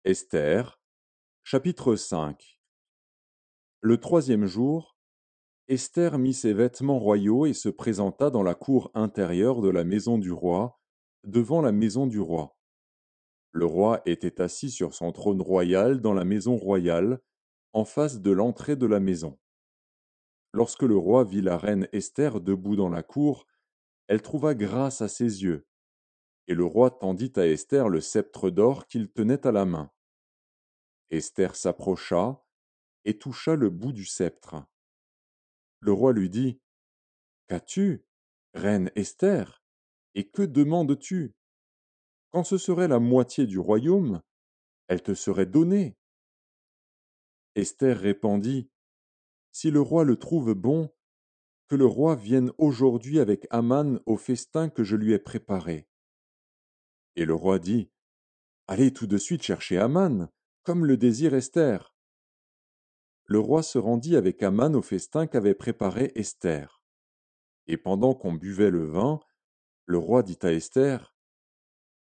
Esther, chapitre 5. Le troisième jour, Esther mit ses vêtements royaux et se présenta dans la cour intérieure de la maison du roi, devant la maison du roi. Le roi était assis sur son trône royal dans la maison royale, en face de l'entrée de la maison. Lorsque le roi vit la reine Esther debout dans la cour, elle trouva grâce à ses yeux, et le roi tendit à Esther le sceptre d'or qu'il tenait à la main. Esther s'approcha et toucha le bout du sceptre. Le roi lui dit: Qu'as-tu, reine Esther, et que demandes-tu? Quand ce serait la moitié du royaume, elle te serait donnée. Esther répondit: Si le roi le trouve bon, que le roi vienne aujourd'hui avec Aman au festin que je lui ai préparé. Et le roi dit: Allez tout de suite chercher Aman, comme le désire Esther. Le roi se rendit avec Aman au festin qu'avait préparé Esther. Et pendant qu'on buvait le vin, le roi dit à Esther: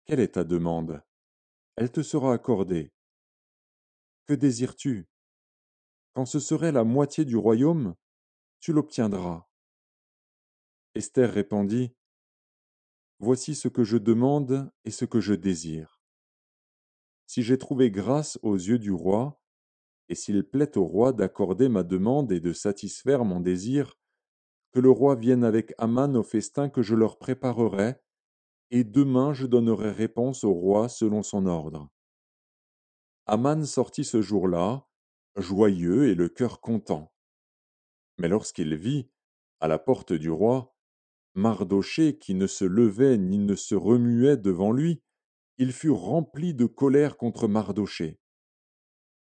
Quelle est ta demande? Elle te sera accordée. Que désires-tu? Quand ce serait la moitié du royaume, tu l'obtiendras. Esther répondit: Voici ce que je demande et ce que je désire. Si j'ai trouvé grâce aux yeux du roi, et s'il plaît au roi d'accorder ma demande et de satisfaire mon désir, que le roi vienne avec Aman au festin que je leur préparerai, et demain je donnerai réponse au roi selon son ordre. Aman sortit ce jour-là, joyeux et le cœur content. Mais lorsqu'il vit, à la porte du roi, Mardochée qui ne se levait ni ne se remuait devant lui, il fut rempli de colère contre Mardochée.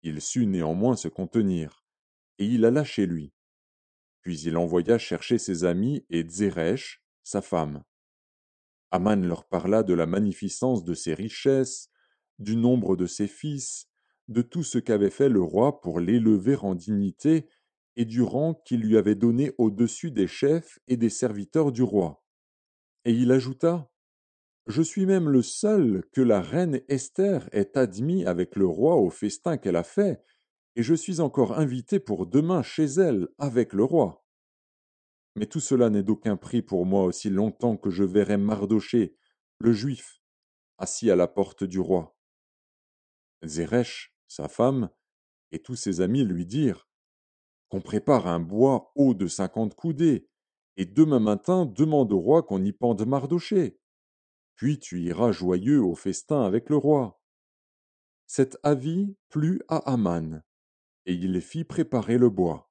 Il sut néanmoins se contenir, et il alla chez lui. Puis il envoya chercher ses amis et Zeresh, sa femme. Aman leur parla de la magnificence de ses richesses, du nombre de ses fils, de tout ce qu'avait fait le roi pour l'élever en dignité et du rang qu'il lui avait donné au-dessus des chefs et des serviteurs du roi. Et il ajouta: Je suis même le seul que la reine Esther ait admis avec le roi au festin qu'elle a fait, et je suis encore invité pour demain chez elle avec le roi. Mais tout cela n'est d'aucun prix pour moi aussi longtemps que je verrai Mardochée, le juif, assis à la porte du roi. Zeresh, sa femme, et tous ses amis lui dirent: Qu'on prépare un bois haut de 50 coudées, et demain matin demande au roi qu'on y pende Mardochée. Puis tu iras joyeux au festin avec le roi. Cet avis plut à Aman, et il fit préparer le bois.